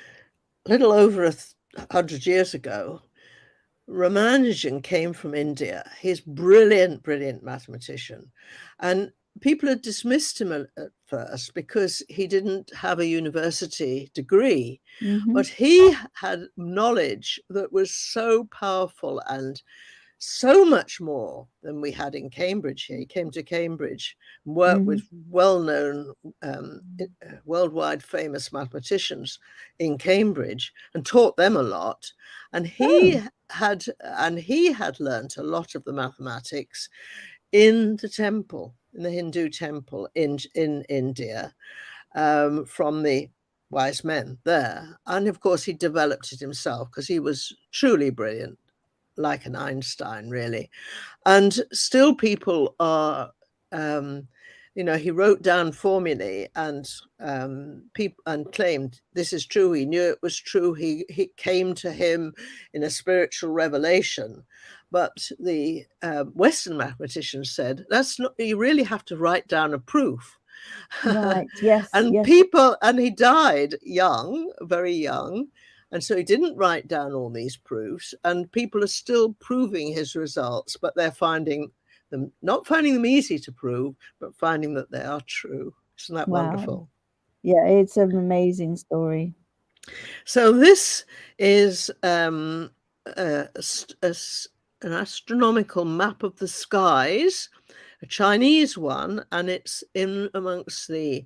a little over 100 years ago, Ramanujan came from India. He's brilliant mathematician. And people had dismissed him at first because he didn't have a university degree. Mm-hmm. But he had knowledge that was so powerful and so much more than we had in Cambridge here. He came to Cambridge and worked Mm-hmm. with well-known, worldwide famous mathematicians in Cambridge and taught them a lot. And Oh, he had learnt a lot of the mathematics in the Hindu temple in India, from the wise men there. And of course, he developed it himself because he was truly brilliant, like an Einstein, really. And still people are, he wrote down formulae and people and claimed this is true. He knew it was true. He came to him in a spiritual revelation. But the Western mathematicians said that's not. You really have to write down a proof. right. Yes, And yes. he died young, very young, and so he didn't write down all these proofs, and people are still proving his results, but they're not finding them easy to prove, but finding that they are true. Isn't that Wow. wonderful? Yeah, it's an amazing story. So this is an astronomical map of the skies, a Chinese one, and it's in amongst the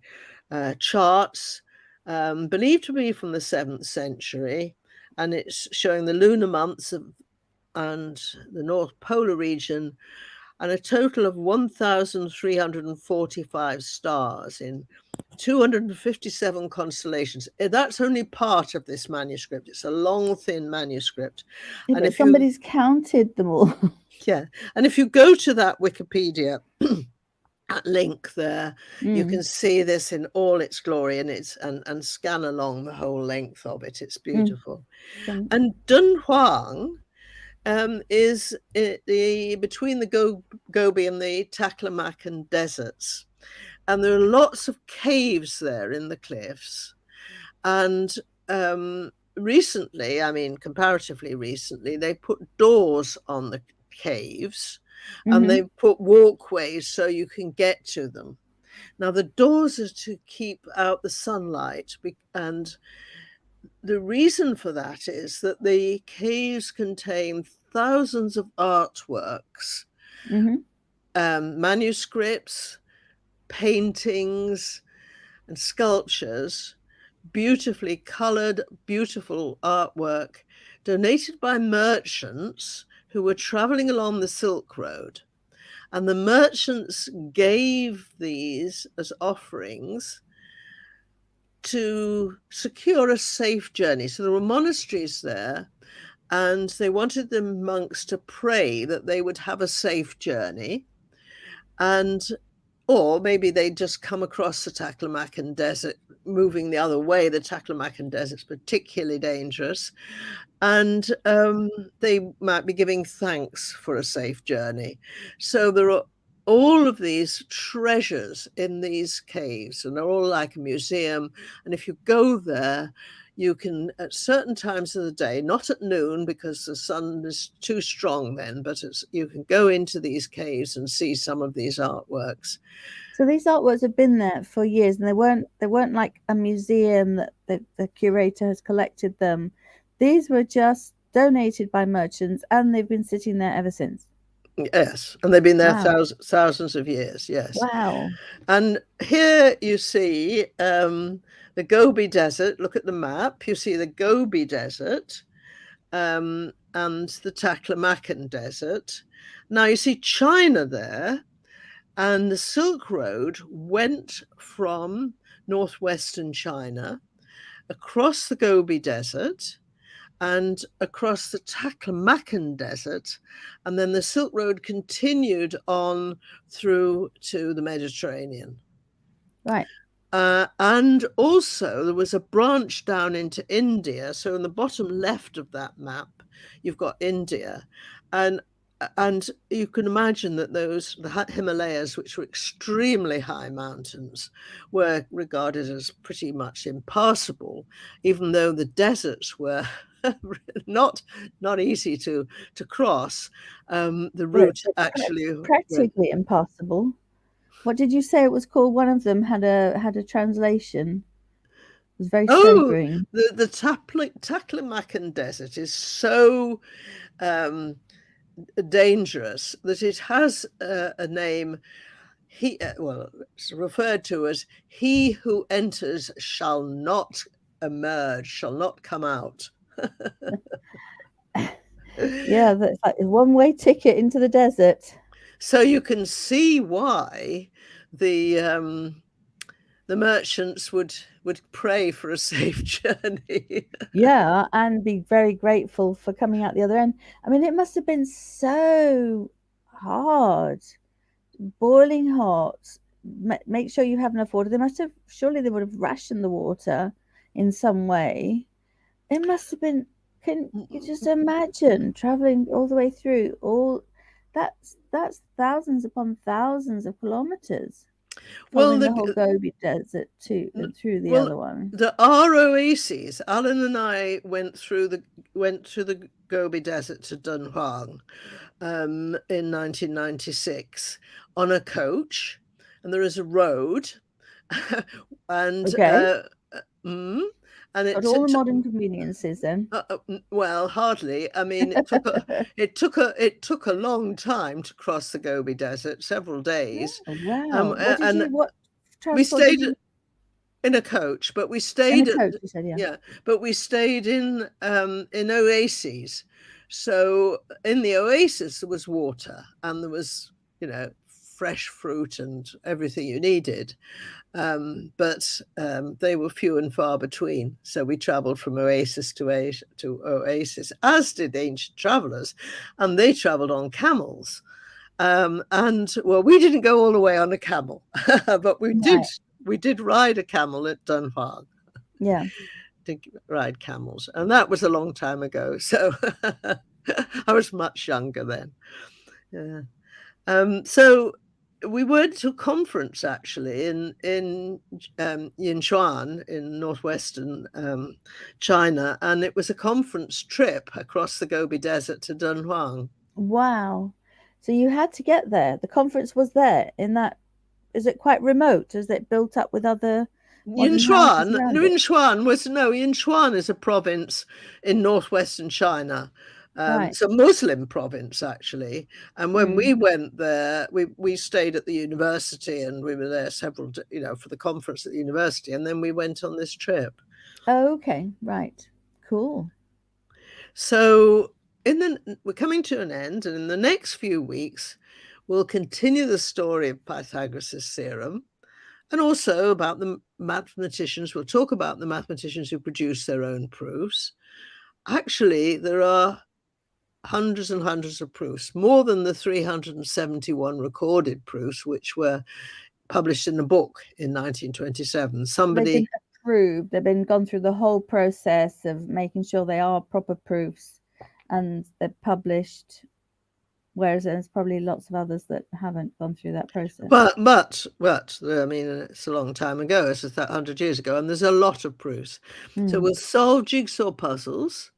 charts, believed to be from the 7th century, and it's showing the lunar months and the North Polar region, and a total of 1,345 stars in 257 constellations. That's only part of this manuscript. It's a long, thin manuscript. Yeah, And but if you, somebody's counted them all. yeah, and if you go to that Wikipedia link there, you can see this in all its glory, and and scan along the whole length of it. It's beautiful. And Dunhuang is between the Gobi and the Taklamakan deserts. And there are lots of caves there in the cliffs. And recently, I mean, comparatively recently, they put doors on the caves and they put walkways so you can get to them. Now, the doors are to keep out the sunlight, and the reason for that is that the caves contain thousands of artworks, manuscripts, paintings, and sculptures, beautifully colored, beautiful artwork donated by merchants who were traveling along the Silk Road. And the merchants gave these as offerings to secure a safe journey. So there were monasteries there, and they wanted the monks to pray that they would have a safe journey. Or maybe they'd just come across the Taklamakan Desert, moving the other way. The Taklamakan Desert's particularly dangerous. And they might be giving thanks for a safe journey. So there are all of these treasures in these caves, and they're all like a museum. And if you go there, you can, at certain times of the day, not at noon because the sun is too strong then, but you can go into these caves and see some of these artworks. So these artworks have been there for years, and they weren't like a museum that the curator has collected them. These were just donated by merchants, and they've been sitting there ever since. Yes, and they've been there Wow. thousands of years, yes. Wow. And here you see the Gobi Desert. Look at the map. You see the Gobi Desert and the Taklamakan Desert. Now you see China there, and the Silk Road went from northwestern China across the Gobi Desert and across the Taklamakan Desert, and then the Silk Road continued on through to the Mediterranean. Right. And also there was a branch down into India. So in the bottom left of that map, you've got India. And you can imagine that the Himalayas, which were extremely high mountains, were regarded as pretty much impassable, even though the deserts were not easy to cross. The route actually practically impossible. What did you say it was called? One of them had a translation. It was very sobering. The Taklamakan Desert is so dangerous that it has a name. It's referred to as "He who enters shall not emerge, shall not come out." Yeah, that's like a one-way ticket into the desert. So you can see why the merchants would pray for a safe journey. Yeah, and be very grateful for coming out the other end. I mean, it must have been so hard, boiling hot. Make sure you have enough water. Surely they would have rationed the water in some way. It must have been. Can you just imagine traveling all the way through all? That's thousands upon thousands of kilometers. Following the whole Gobi Desert through the other one. There are oases. Alan and I went through the Gobi Desert to Dunhuang in 1996 on a coach, and there is a road, and Okay. mm, and Got all the modern conveniences then. well, hardly. I mean, it took a long time to cross the Gobi Desert, several days, Oh, wow. and What we transport did stayed you in a coach, but we in a stayed at coach, you said, yeah. yeah, but we stayed in oases. So in the oasis there was water and there was, fresh fruit and everything you needed. But they were few and far between. So we traveled from oasis to oasis, as did ancient travelers, and they traveled on camels. And well, we didn't go all the way on a camel, but Right. we did ride a camel at Dunhuang. Yeah. Did ride camels, and that was a long time ago. So I was much younger then. Yeah. So we went to a conference actually in Yinchuan in northwestern China, and it was a conference trip across the Gobi Desert to Dunhuang. Wow. So you had to get there. The conference was there in that. Is it quite remote? Is it built up with other modern houses around it? Yinchuan is a province in northwestern China. Right. It's a Muslim province actually. And when we went there, we stayed at the university and we were there several, for the conference at the university. And then we went on this trip. Oh, okay. Right. Cool. So we're coming to an end, and in the next few weeks, we'll continue the story of Pythagoras' theorem. And also about the mathematicians. We'll talk about the mathematicians who produce their own proofs. Actually, there are hundreds and hundreds of proofs, more than the 371 recorded proofs, which were published in a book in 1927. They've been approved. They've been gone through the whole process of making sure they are proper proofs, and they're published. Whereas there's probably lots of others that haven't gone through that process. But I mean, it's a long time ago. It's 100 years ago, and there's a lot of proofs. So we'll solve jigsaw puzzles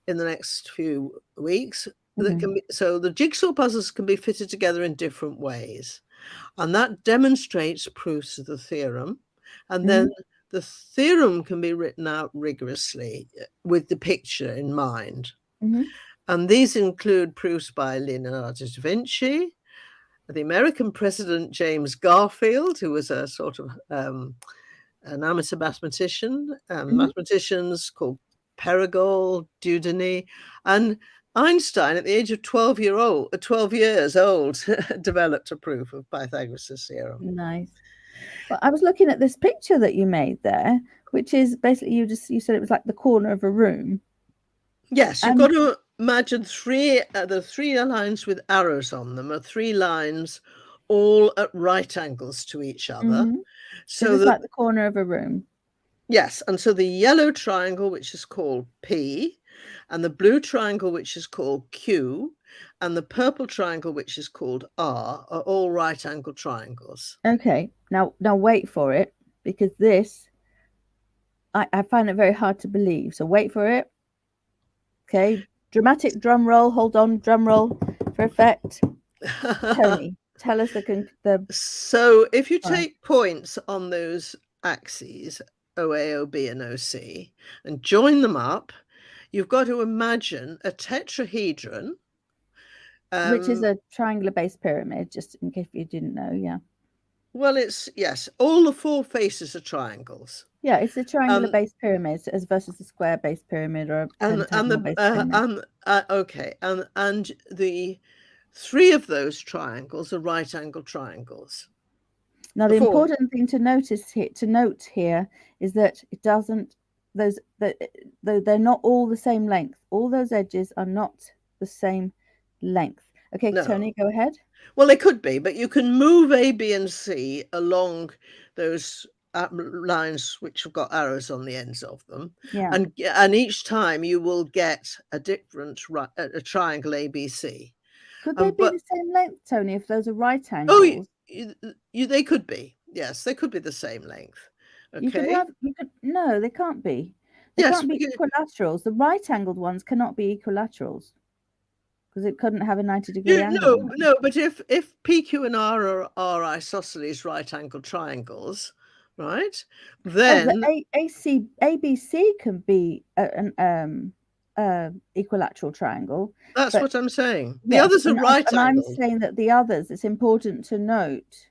in the next few weeks. So the jigsaw puzzles can be fitted together in different ways, and that demonstrates proofs of the theorem. And then the theorem can be written out rigorously with the picture in mind. And these include proofs by Leonardo da Vinci, the American president James Garfield, who was a sort of an amateur mathematician, mathematicians called Perigol, Dieudonné, and Einstein, at the age of 12 years old, developed a proof of Pythagoras' theorem. Nice. Well, I was looking at this picture that you made there, which is basically you said it was like the corner of a room. Yes, you've got to imagine the three lines with arrows on them are three lines all at right angles to each other. So it's like the corner of a room. Yes, and so the yellow triangle, which is called P, and the blue triangle, which is called Q, and the purple triangle, which is called R, are all right angle triangles. Okay, now wait for it, because this, I find it very hard to believe. So wait for it. Okay, dramatic drum roll. Hold on, drum roll for effect. Tony, tell us the. So if you take points on those axes, OA, OB, and OC, and join them up, you've got to imagine a tetrahedron. Which is a triangular base pyramid, just in case you didn't know, yeah. Well, yes, all the four faces are triangles. Yeah, it's a triangular base pyramid as versus a square base pyramid or a pentagonal base pyramid. Okay, and the three of those triangles are right angle triangles. Now, the important thing to note here is that it doesn't. They're not all the same length. All those edges are not the same length. Okay, no. Tony, go ahead. Well, they could be, but you can move A, B, and C along those lines which have got arrows on the ends of them. Yeah. And each time you will get a different a triangle ABC. Could they be the same length, Tony, if those are right angles? Oh, they could be. Yes, they could be the same length. Okay. No, they can't be. They can't be equilaterals. The right-angled ones cannot be equilaterals because it couldn't have a 90-degree angle. No, but if P, Q, and R are isosceles right-angled triangles, right? Oh, Then the ABC can be an equilateral triangle, that's but what I'm saying. The yes, others are right and I'm angled. saying that the others, it's important to note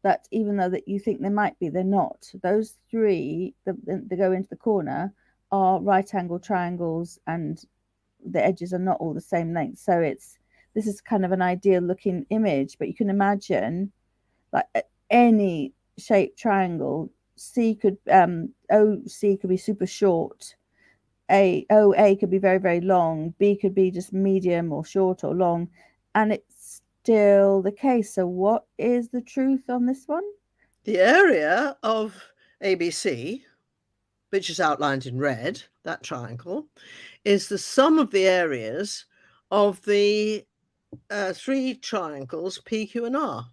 that even though that you think they might be, they're not. Those three that go into the corner are right angle triangles, and the edges are not all the same length. So this is kind of an ideal looking image, but you can imagine like any shaped triangle. OC could be super short. OA could be very, very long. B could be just medium or short or long. And it's still the case. So what is the truth on this one? The area of ABC, which is outlined in red, that triangle, is the sum of the areas of the three triangles P, Q, and R.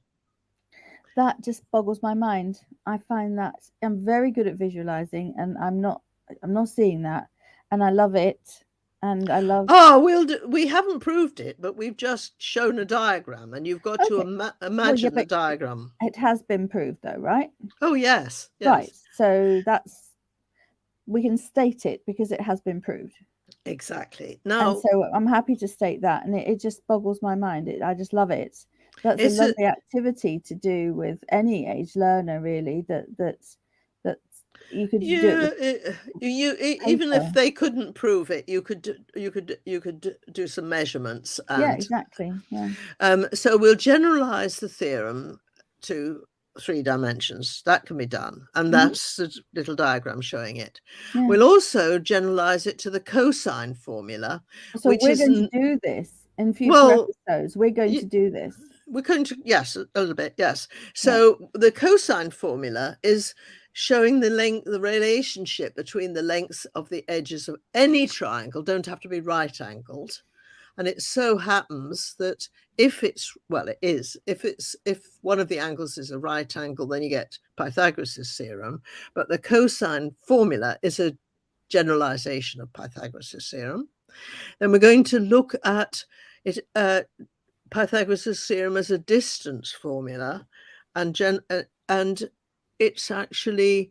That just boggles my mind. I find that I'm very good at visualizing, and I'm not seeing that, and I love it, and I love. Oh, we haven't proved it, but we've just shown a diagram, and you've got to Okay, well, yeah, imagine the but diagram. it has been proved, though, right? Oh, yes, Right. yes. So we can state it because it has been proved. Exactly. And Now, so I'm happy to state that, and it just boggles my mind. I just love it. That's a it's a lovely activity to do with any age learner, really. That you could do it with even if paper. they couldn't prove it, you could do some measurements, Yeah, and exactly. Yeah. so we'll generalize the theorem to 3 dimensions. That can be done, and Hmm. that's a little diagram showing it. Yeah. We'll also generalize it to the cosine formula, So which we're is going to do this in future well, episodes. We're going to do this. we're going to, yes, a little bit, yes. Yeah. So the cosine formula is showing the relationship between the lengths of the edges of any triangle, don't have to be right angled. And it so happens that if one of the angles is a right angle, then you get Pythagoras' theorem. But the cosine formula is a generalization of Pythagoras' theorem. Then we're going to look at it, Pythagoras' theorem as a distance formula, and it's actually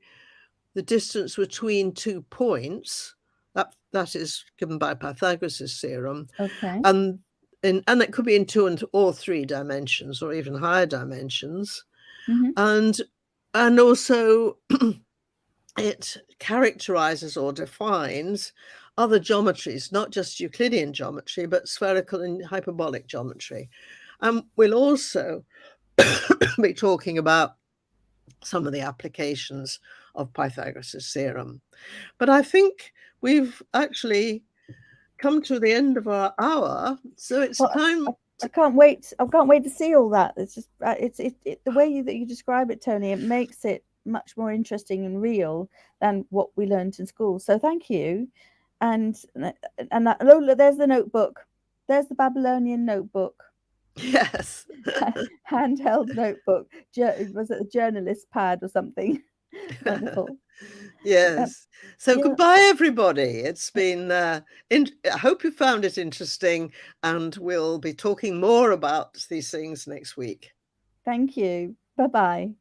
the distance between 2 points that is given by Pythagoras' theorem, Okay. and it could be in 2 or 3 dimensions, or even higher dimensions, Mm-hmm. and also it characterizes or defines other geometries, not just Euclidean geometry, but spherical and hyperbolic geometry. And we'll also be talking about some of the applications of Pythagoras' theorem. But I think we've actually come to the end of our hour, so it's Well, time. I can't wait. I can't wait to see all that. It's just the way that you describe it, Tony. It makes it much more interesting and real than what we learned in school. So thank you. And Lola, there's the notebook. There's the Babylonian notebook. Yes. Handheld notebook. Was it a journalist pad or something? Wonderful. Yes. So Yeah. goodbye, everybody. It's been, I hope you found it interesting, and we'll be talking more about these things next week. Thank you. Bye bye.